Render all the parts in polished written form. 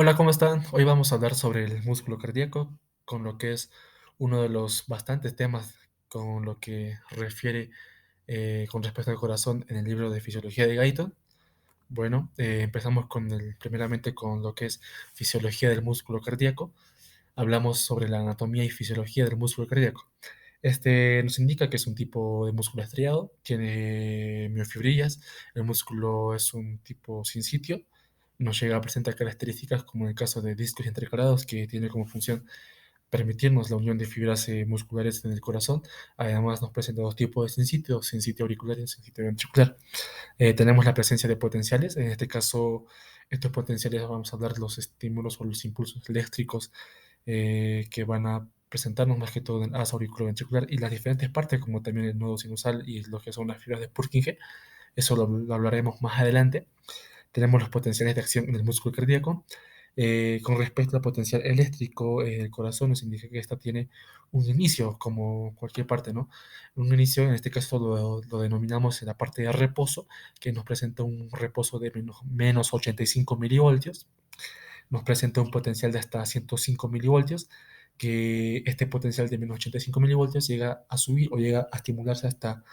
Hola, ¿cómo están? Hoy vamos a hablar sobre el músculo cardíaco, con lo que es uno de los bastantes temas con lo que refiere con respecto al corazón en el libro de Fisiología de Guyton. Bueno, empezamos primeramente con lo que es fisiología del músculo cardíaco. Hablamos sobre la anatomía y fisiología del músculo cardíaco. Este nos indica que es un tipo de músculo estriado, tiene miofibrillas, el músculo es un tipo sin sitio, nos llega a presentar características como en el caso de discos intercalados, que tiene como función permitirnos la unión de fibras musculares en el corazón. Además, nos presenta dos tipos de sin sitio auricular y sin sitio ventricular. Tenemos la presencia de potenciales, en este caso, estos potenciales vamos a hablar de los estímulos o los impulsos eléctricos que van a presentarnos más que todo en el asa auriculoventricular y las diferentes partes, como también el nodo sinusal y lo que son las fibras de Purkinje. Eso lo hablaremos más adelante. Tenemos los potenciales de acción en el músculo cardíaco. Con respecto al potencial eléctrico del corazón, nos indica que esta tiene un inicio, como cualquier parte, ¿no? Un inicio, en este caso lo denominamos en la parte de reposo, que nos presenta un reposo de menos 85 milivoltios, nos presenta un potencial de hasta 105 milivoltios, que este potencial de menos 85 milivoltios llega a subir o llega a estimularse hasta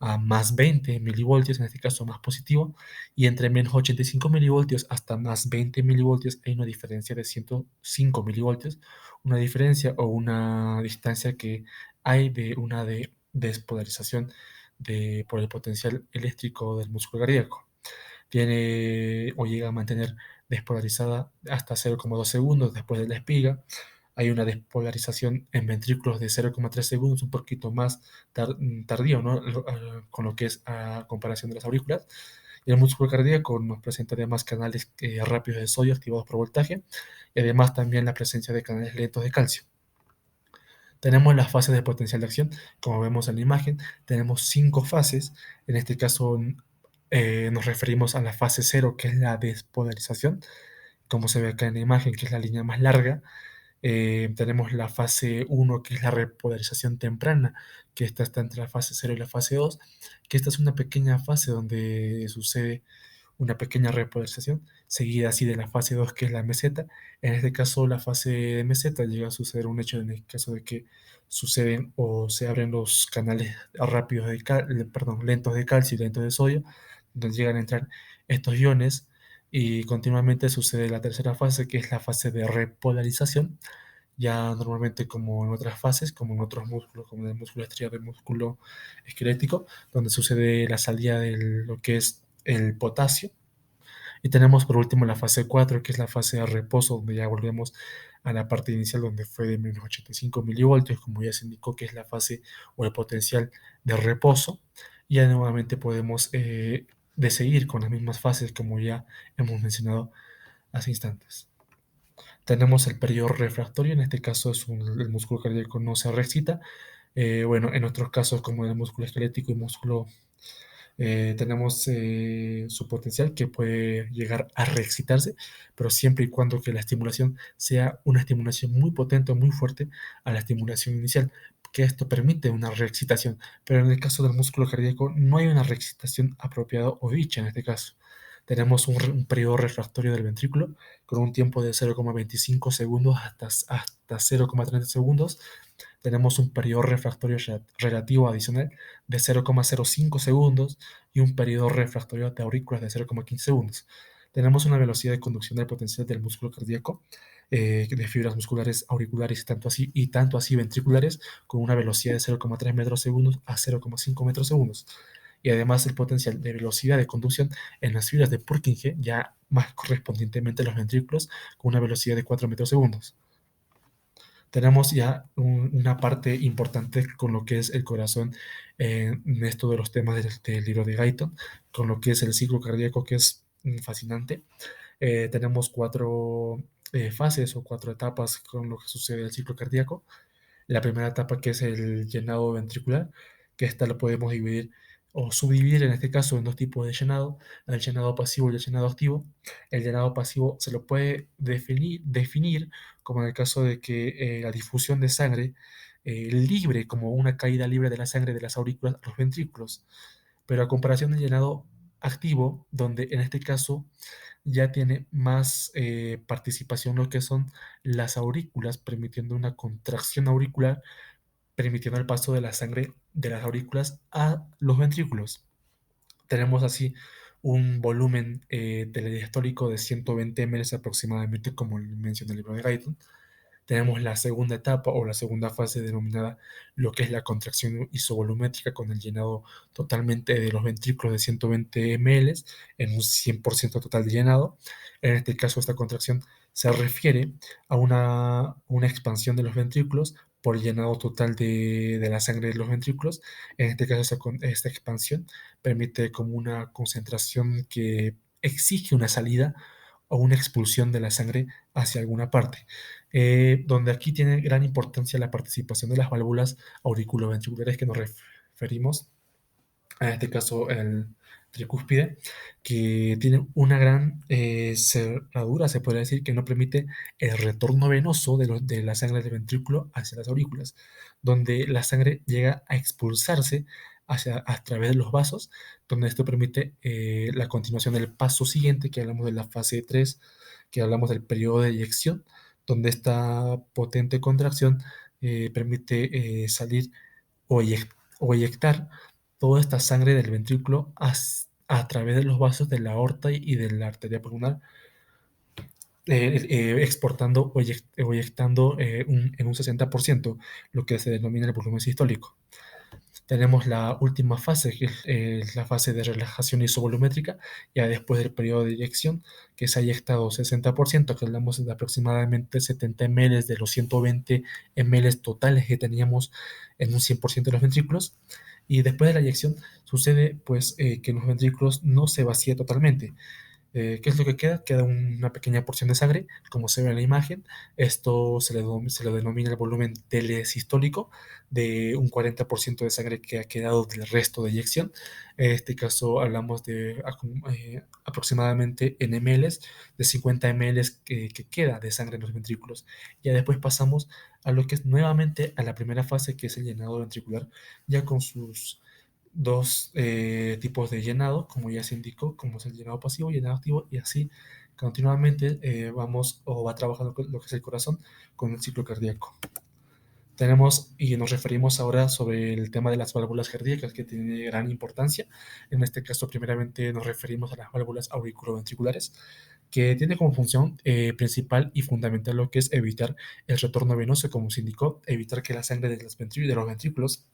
a más 20 milivoltios, en este caso más positivo, y entre menos 85 milivoltios hasta más 20 milivoltios hay una diferencia de 105 milivoltios, una diferencia o una distancia que hay de una despolarización por el potencial eléctrico del músculo cardíaco. Tiene o llega a mantener despolarizada hasta 0,2 segundos después de la espiga. Hay una despolarización en ventrículos de 0,3 segundos, un poquito más tardío, ¿no? Con lo que es a comparación de las aurículas. Y el músculo cardíaco nos presenta además canales rápidos de sodio activados por voltaje y además también la presencia de canales lentos de calcio. Tenemos las fases de potencial de acción, como vemos en la imagen, tenemos 5 fases. En este caso nos referimos a la fase cero, que es la despolarización, como se ve acá en la imagen, que es la línea más larga. Tenemos la fase uno, que es la repolarización temprana, que esta está entre la fase cero y la fase 2, que esta es una pequeña fase donde sucede una pequeña repolarización, seguida así de la fase 2, que es la meseta. En este caso, la fase de meseta llega a suceder un hecho en el caso de que suceden o se abren los canales rápidos perdón, lentos de calcio y lentos de sodio, donde llegan a entrar estos iones, y continuamente sucede la tercera fase, que es la fase de repolarización, ya normalmente como en otras fases, como en otros músculos, como en el músculo estriado, el músculo esquelético, donde sucede la salida de lo que es el potasio. Y tenemos por último la fase 4, que es la fase de reposo, donde ya volvemos a la parte inicial, donde fue de menos 85 milivoltios, como ya se indicó, que es la fase o el potencial de reposo. Y ya nuevamente podemos de seguir con las mismas fases, como ya hemos mencionado hace instantes. Tenemos el periodo refractorio, en este caso el músculo cardíaco no se reexcita. Bueno, en otros casos, como el músculo esquelético y músculo, tenemos su potencial, que puede llegar a reexcitarse, pero siempre y cuando que la estimulación sea una estimulación muy potente o muy fuerte a la estimulación inicial, que esto permite una reexcitación. Pero en el caso del músculo cardíaco no hay una reexcitación apropiada o dicha en este caso. Tenemos un periodo refractorio del ventrículo con un tiempo de 0,25 segundos hasta 0,30 segundos. Tenemos un periodo refractorio relativo adicional de 0,05 segundos y un periodo refractorio de aurículas de 0,15 segundos. Tenemos una velocidad de conducción del potencial del músculo cardíaco, de fibras musculares auriculares y tanto así ventriculares, con una velocidad de 0,3 metros segundos a 0,5 metros segundos. Y además el potencial de velocidad de conducción en las fibras de Purkinje, ya más correspondientemente los ventrículos, con una velocidad de 4 metros segundos. Tenemos ya una parte importante con lo que es el corazón en esto de los temas del libro de Guyton, con lo que es el ciclo cardíaco, que es fascinante. Tenemos 4 fases o 4 etapas con lo que sucede en el ciclo cardíaco. La primera etapa, que es el llenado ventricular, que esta lo podemos dividir o subdividir en este caso en dos tipos de llenado: el llenado pasivo y el llenado activo. El llenado pasivo se lo puede definir como en el caso de que la difusión de sangre libre, como una caída libre de la sangre de las aurículas a los ventrículos, pero a comparación del llenado activo, donde en este caso ya tiene más participación lo que son las aurículas, permitiendo una contracción auricular, permitiendo el paso de la sangre de las aurículas a los ventrículos. Tenemos así un volumen telediastólico de 120 ml aproximadamente, como menciona el libro de Guyton. Tenemos la segunda etapa o la segunda fase denominada lo que es la contracción isovolumétrica con el llenado totalmente de los ventrículos de 120 ml en un 100% total de llenado. En este caso, esta contracción se refiere a una expansión de los ventrículos por llenado total de la sangre de los ventrículos. En este caso, esta expansión permite como una concentración que exige una salida o una expulsión de la sangre hacia alguna parte, donde aquí tiene gran importancia la participación de las válvulas auriculoventriculares que nos referimos, en este caso el tricúspide, que tiene una gran cerradura, se podría decir, que no permite el retorno venoso de la sangre del ventrículo hacia las aurículas, donde la sangre llega a expulsarse a través de los vasos, donde esto permite la continuación del paso siguiente, que hablamos de la fase 3, que hablamos del periodo de eyección, donde esta potente contracción permite salir o eyectar toda esta sangre del ventrículo a través de los vasos de la aorta y de la arteria pulmonar, exportando o eyectando en un 60% lo que se denomina el volumen sistólico. Tenemos la última fase, que es la fase de relajación isovolumétrica, ya después del periodo de eyección, que se ha eyectado 60%, que hablamos de aproximadamente 70 ml de los 120 ml totales que teníamos en un 100% de los ventrículos. Y después de la eyección sucede pues que en los ventrículos no se vacía totalmente. ¿Qué es lo que queda? Queda una pequeña porción de sangre, como se ve en la imagen. Esto se le denomina el volumen telesistólico, de un 40% de sangre que ha quedado del resto de eyección. En este caso hablamos de aproximadamente en ml, de 50 ml que queda de sangre en los ventrículos. Ya después pasamos a lo que es nuevamente a la primera fase, que es el llenado ventricular, ya con sus dos tipos de llenado, como ya se indicó, como es el llenado pasivo y llenado activo, y así continuamente vamos o va trabajando con lo que es el corazón con el ciclo cardíaco. Tenemos y nos referimos ahora sobre el tema de las válvulas cardíacas, que tiene gran importancia. En este caso, primeramente nos referimos a las válvulas auriculoventriculares, que tiene como función principal y fundamental lo que es evitar el retorno venoso, como se indicó, evitar que la sangre de los ventrículos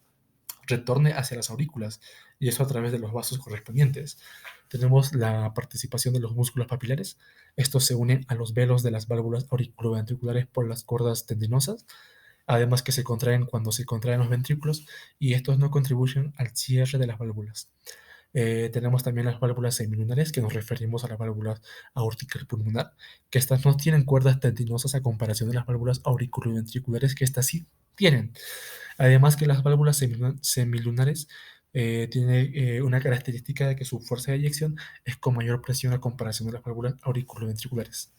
retorne hacia las aurículas, y eso a través de los vasos correspondientes. Tenemos la participación de los músculos papilares. Estos se unen a los velos de las válvulas auriculoventriculares por las cordas tendinosas, además que se contraen cuando se contraen los ventrículos, y estos no contribuyen al cierre de las válvulas. Tenemos también las válvulas semilunares, que nos referimos a las válvulas aórtica y pulmonar, que estas no tienen cuerdas tendinosas a comparación de las válvulas auriculoventriculares, que estas sí tienen. Además que las válvulas semilunares tienen una característica de que su fuerza de eyección es con mayor presión a comparación de las válvulas auriculoventriculares.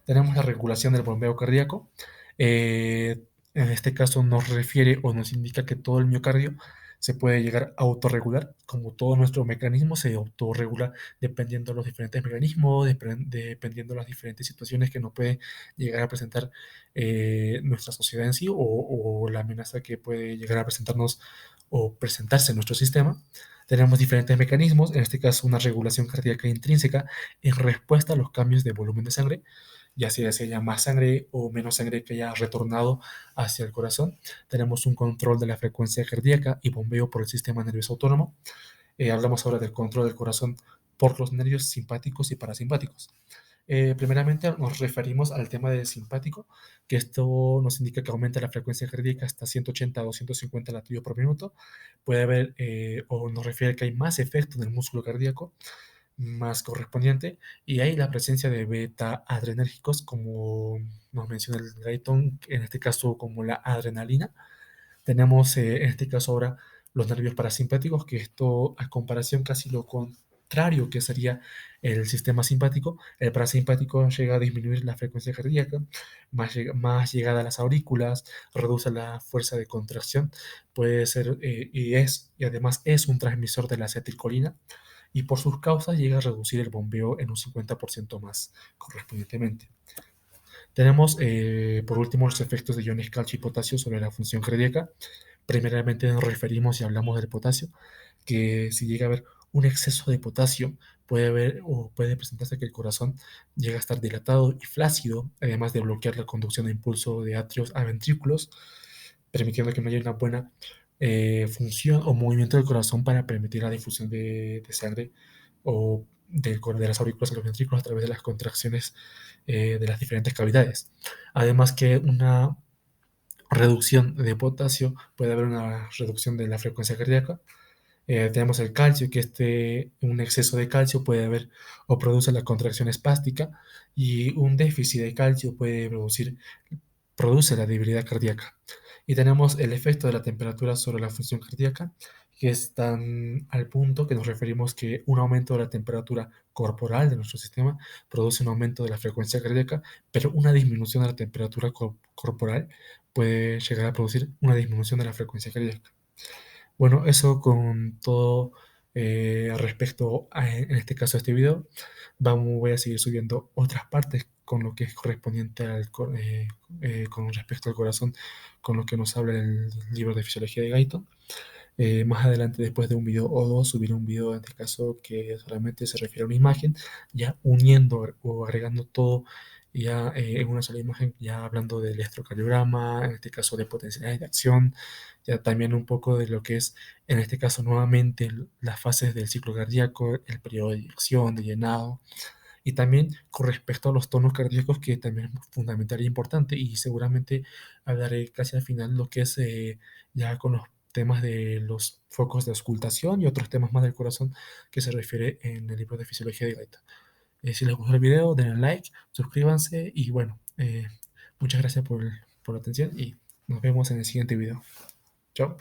Tenemos la regulación del bombeo cardíaco. En este caso nos refiere o nos indica que todo el miocardio se puede llegar a autorregular, como todo nuestro mecanismo se autorregula dependiendo de los diferentes mecanismos, dependiendo de las diferentes situaciones que nos puede llegar a presentar nuestra sociedad en sí, o la amenaza que puede llegar a presentarnos o presentarse en nuestro sistema. Tenemos diferentes mecanismos, en este caso una regulación cardíaca intrínseca en respuesta a los cambios de volumen de sangre, ya sea se haya más sangre o menos sangre que haya retornado hacia el corazón. Tenemos un control de la frecuencia cardíaca y bombeo por el sistema nervioso autónomo. Hablamos ahora del control del corazón por los nervios simpáticos y parasimpáticos. Primeramente nos referimos al tema del simpático, que esto nos indica que aumenta la frecuencia cardíaca hasta 180 a 250 latidos por minuto. Puede haber, o nos refiere que hay más efecto en el músculo cardíaco más correspondiente, y hay la presencia de beta adrenérgicos, como nos menciona el Guyton, en este caso como la adrenalina. Tenemos en este caso ahora los nervios parasimpáticos, que esto a comparación casi lo contrario que sería el sistema simpático. El parasimpático llega a disminuir la frecuencia cardíaca, más llegada a las aurículas, reduce la fuerza de contracción, puede ser y además es un transmisor de la acetilcolina, y por sus causas llega a reducir el bombeo en un 50% más correspondientemente. Tenemos, por último, los efectos de iones calcio y potasio sobre la función cardíaca. Primeramente nos referimos y hablamos del potasio, que si llega a haber un exceso de potasio, puede haber o puede presentarse que el corazón llega a estar dilatado y flácido, además de bloquear la conducción de impulso de atrios a ventrículos, permitiendo que no haya una buena función o movimiento del corazón para permitir la difusión de sangre o de las aurículas a los ventrículos a través de las contracciones de las diferentes cavidades. Además que una reducción de potasio puede haber una reducción de la frecuencia cardíaca. Tenemos el calcio, que un exceso de calcio puede haber o produce la contracción espástica, y un déficit de calcio puede produce la debilidad cardíaca. Y tenemos el efecto de la temperatura sobre la función cardíaca, que es tan al punto que nos referimos que un aumento de la temperatura corporal de nuestro sistema produce un aumento de la frecuencia cardíaca, pero una disminución de la temperatura corporal puede llegar a producir una disminución de la frecuencia cardíaca. Bueno, eso con todo respecto a, en este caso, a este video. Voy a seguir subiendo otras partes con lo que es correspondiente con respecto al corazón, con lo que nos habla el libro de Fisiología de Guyton. Más adelante, después de un video o dos, subiré un video en este caso que solamente se refiere a una imagen, ya uniendo o agregando todo ya en una sola imagen, ya hablando del electrocardiograma, en este caso de potencialidad de acción, ya también un poco de lo que es, en este caso nuevamente, las fases del ciclo cardíaco, el periodo de eyección, de llenado, y también con respecto a los tonos cardíacos, que también es fundamental e importante, y seguramente hablaré casi al final lo que es ya con los temas de los focos de auscultación y otros temas más del corazón que se refiere en el libro de Fisiología de Gaita. Si les gustó el video, denle like, suscríbanse y bueno, muchas gracias por la atención y nos vemos en el siguiente video. Chao.